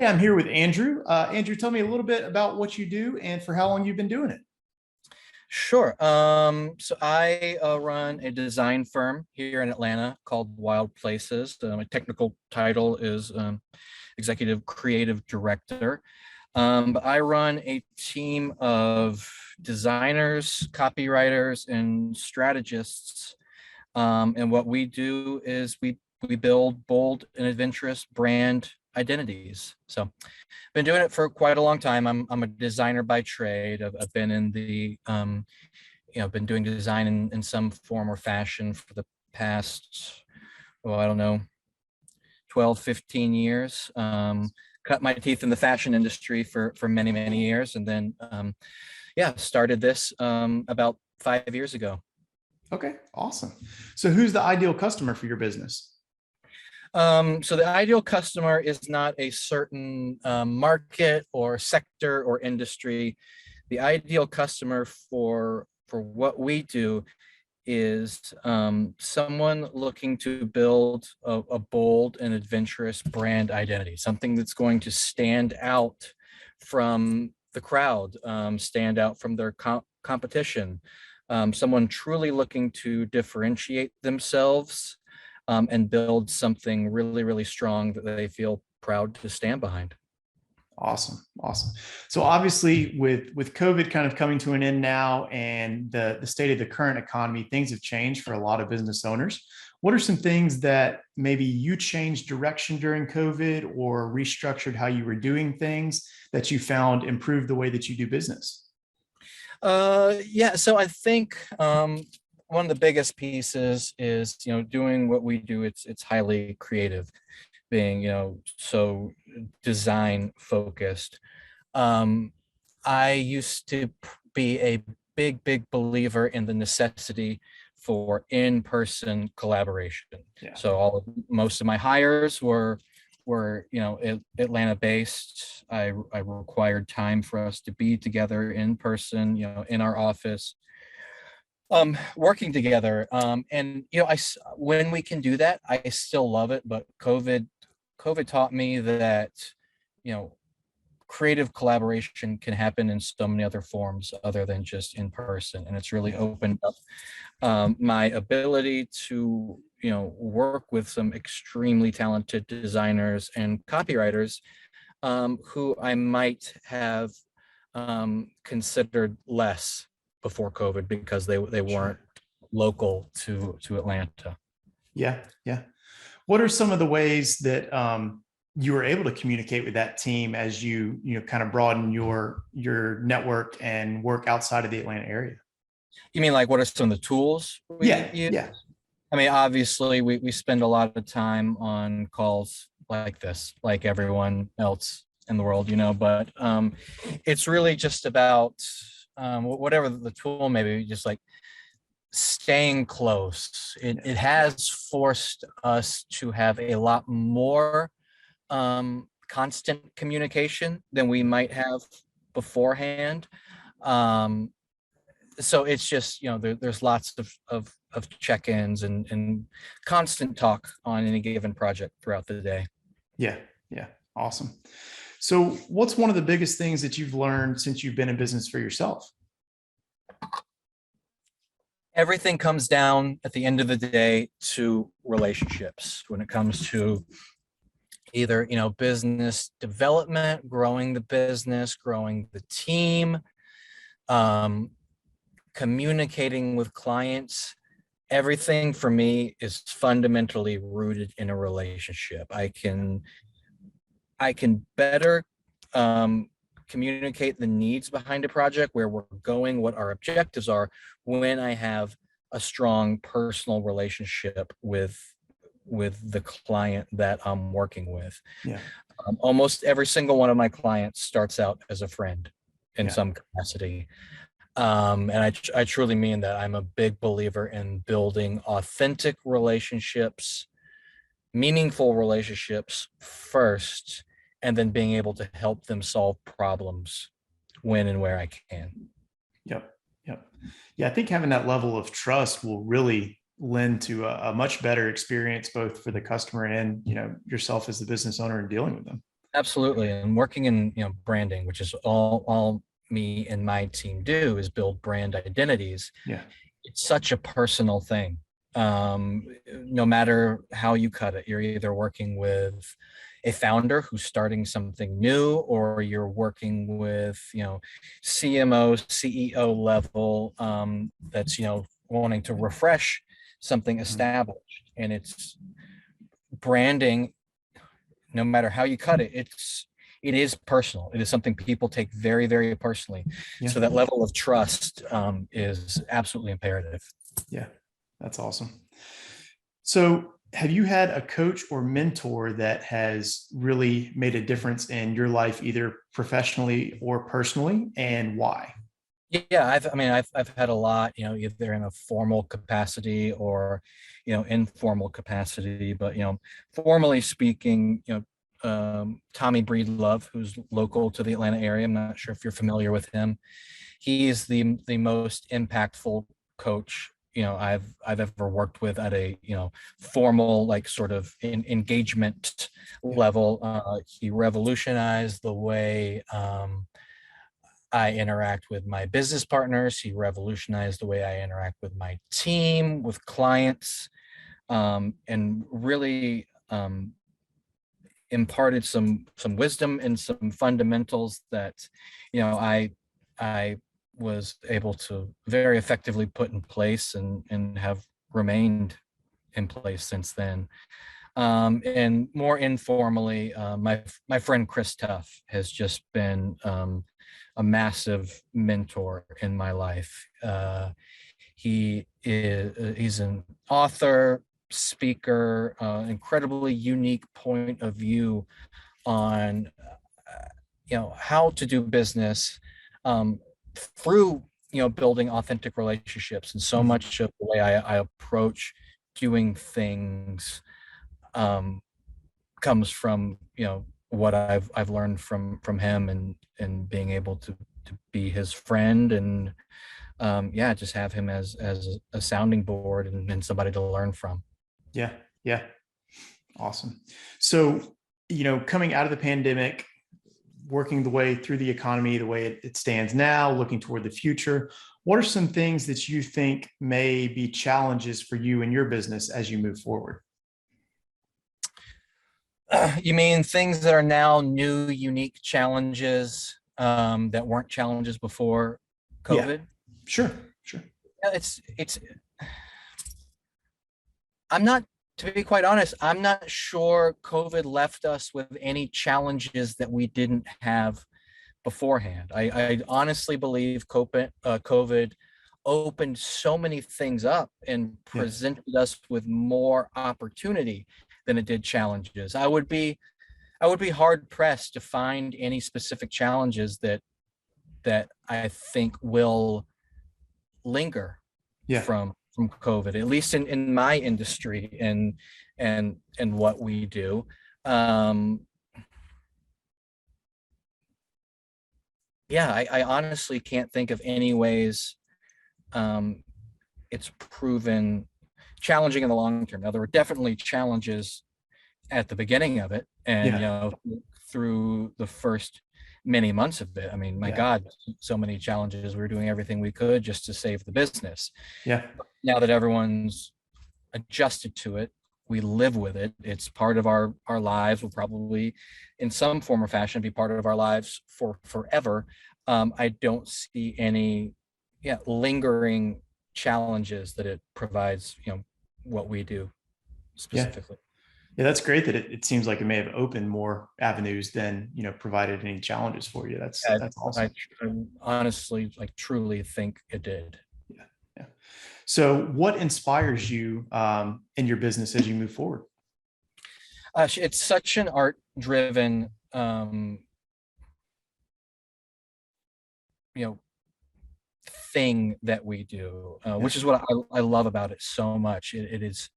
Yeah, I'm here with Andrew. Andrew, tell me a little bit about what you do and for how long you've been doing it. Sure. So I run a design firm here in Atlanta called Wild Places. My technical title is Executive Creative Director. But I run a team of designers, copywriters, and strategists. And what we do is we build bold and adventurous brand identities. So been doing it for quite a long time. I'm a designer by trade. I've been in the been doing design in some form or fashion for the past, well, I don't know, 12, 15 years. Cut my teeth in the fashion industry for many, many years. And then, yeah, started this about 5 years ago. Okay, awesome. So who's the ideal customer for your business? So the ideal customer is not a certain market or sector or industry. The ideal customer for what we do is someone looking to build a bold and adventurous brand identity, something that's going to stand out from the crowd, stand out from their competition, someone truly looking to differentiate themselves and build something really, really strong that they feel proud to stand behind. Awesome, awesome. So obviously, with COVID kind of coming to an end now, and the state of the current economy, things have changed for a lot of business owners. What are some things that maybe you changed direction during COVID or restructured how you were doing things that you found improved the way that you do business? Yeah, so I think one of the biggest pieces is, doing what we do. It's highly creative, being, so design focused. Um, I used to be a big believer in the necessity for in-person collaboration. Yeah, So most of my hires were Atlanta based. I required time for us to be together in person, in our office, working together. And when we can do that, I still love it. But COVID taught me that you know creative collaboration can happen in so many other forms other than just in person, and it's really yeah, opened up my ability to work with some extremely talented designers and copywriters who I might have considered less before COVID because they weren't sure. local to Atlanta. Yeah, yeah. What are some of the ways that you were able to communicate with that team as you kind of broaden your network and work outside of the Atlanta area? You mean like what are some of the tools we Yeah, use? yeah, I mean, obviously, we spend a lot of time on calls like this, like everyone else in the world, but it's really just about whatever the tool may be, just like staying close. yeah, It has forced us to have a lot more constant communication than we might have beforehand. Um, so it's just there's lots of check-ins and constant talk on any given project throughout the day. yeah, yeah. Awesome. So, what's one of the biggest things that you've learned since you've been in business for yourself? Everything comes down at the end of the day to relationships when it comes to either business development, growing the business, growing the team, um, communicating with clients. Everything for me is fundamentally rooted in a relationship. I can better communicate the needs behind a project, where we're going, what our objectives are, when I have a strong personal relationship with the client that I'm working with. Yeah, Almost every single one of my clients starts out as a friend in yeah, some capacity. And I truly mean that. I'm a big believer in building authentic relationships, meaningful relationships first, and then being able to help them solve problems when and where I can. yep, yep. Yeah, I think having that level of trust will really lend to a much better experience both for the customer and yourself as the business owner and dealing with them. Absolutely. And working in, branding, which is all me and my team do, is build brand identities. Yeah. It's such a personal thing. No matter how you cut it, you're either working with a founder who's starting something new, or you're working with, CMO, CEO level, that's, wanting to refresh something Mhm. established. And it's branding, no matter how you cut it, it is personal. It is something people take very, very personally. Yeah. So that level of trust is absolutely imperative. Yeah. That's awesome. So, have you had a coach or mentor that has really made a difference in your life, either professionally or personally, and why? Yeah, I've had a lot, either in a formal capacity or, informal capacity. But, formally speaking, Tommy Breedlove, who's local to the Atlanta area. I'm not sure if you're familiar with him. He's the most impactful coach, I've ever worked with at a, formal, like, sort of engagement Yeah. level. He revolutionized the way I interact with my business partners. He revolutionized the way I interact with my team, with clients, and really imparted some wisdom and some fundamentals that, I was able to very effectively put in place, and have remained in place since then. And more informally, my friend Chris Tuff has just been a massive mentor in my life. He's an author, speaker, incredibly unique point of view on how to do business, um, through building authentic relationships. And so Mhm. much of the way I approach doing things um, comes from what I've learned from him, and being able to be his friend, and yeah, just have him as a sounding board, and somebody to learn from. Yeah. Yeah. Awesome. So, coming out of the pandemic, working the way through the economy, the way it stands now, looking toward the future, what are some things that you think may be challenges for you in your business as you move forward? You mean things that are now new, unique challenges, that weren't challenges before Yeah. COVID? Sure. Sure. Yeah, it's I'm not, to be quite honest, I'm not sure COVID left us with any challenges that we didn't have beforehand. I honestly believe COVID opened so many things up and Yeah. presented us with more opportunity than it did challenges. I would be hard pressed to find any specific challenges that I think will linger Yeah. from COVID, at least in my industry, and what we do. Um, yeah, I honestly can't think of any ways um, it's proven challenging in the long term. Now, there were definitely challenges at the beginning of it, and Yeah. through the first many months of it. I mean, my Yeah. God, so many challenges. We were doing everything we could just to save the business. Yeah. Now that everyone's adjusted to it, we live with it. It's part of our lives. Will probably, in some form or fashion, be part of our lives for forever. I don't see any, yeah, lingering challenges that it provides. What we do Yeah. specifically. Yeah. That's great that it seems like it may have opened more avenues than, provided any challenges for you. I, That's I, awesome. I honestly, like, truly think it did. Yeah. Yeah. So, what inspires you in your business as you move forward? It's such an art-driven, you know, thing that we do, Yeah. which is what I love about it so much. It is,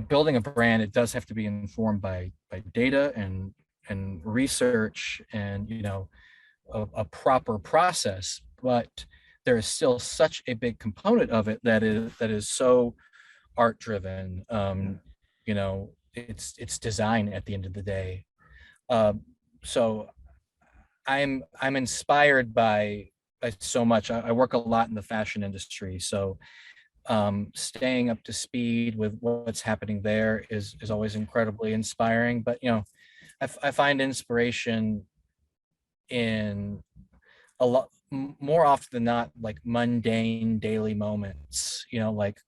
building a brand. It does have to be informed by data and research, and a proper process, but there is still such a big component of it that is so art driven. Yeah. It's design at the end of the day. Uh, so I'm inspired by so much. I work a lot in the fashion industry, so staying up to speed with what's happening there is always incredibly inspiring. But I find inspiration in a lot more often than not, like mundane daily moments. Like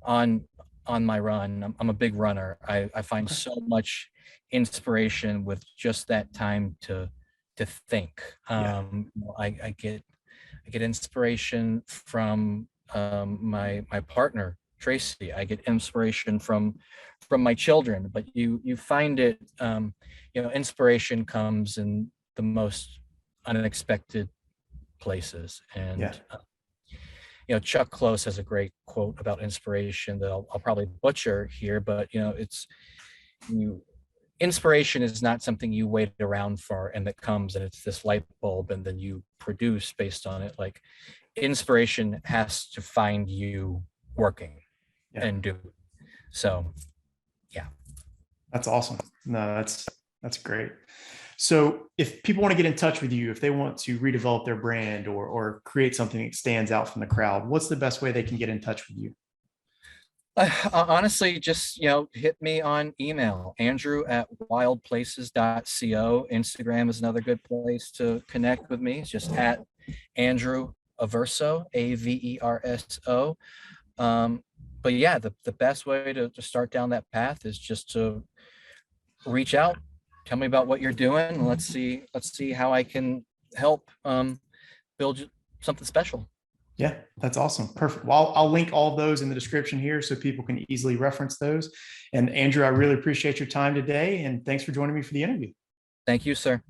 on on my run. I'm a big runner. I find Okay. so much inspiration with just that time to think. Yeah. I get inspiration from my partner Tracy. I get inspiration from my children. But you find it, inspiration comes in the most unexpected places. Yeah. And Chuck Close has a great quote about inspiration that I'll probably butcher here, but it's you inspiration is not something you wait around for and that comes and it's this light bulb and then you produce based on it. Like, inspiration has to find you working Yeah. and do. So yeah. That's awesome. No, that's great. So if people want to get in touch with you, if they want to redevelop their brand or create something that stands out from the crowd, what's the best way they can get in touch with you? Honestly, just hit me on email, andrew@wildplaces.co. Instagram is another good place to connect with me. It's just at Andrew Averso, Averso. But yeah, the best way to start down that path is just to reach out, tell me about what you're doing, and let's see how I can help build something special. Yeah, that's awesome. Perfect. Well, I'll link all of those in the description here so people can easily reference those. And Andrew, I really appreciate your time today. And thanks for joining me for the interview. Thank you, sir.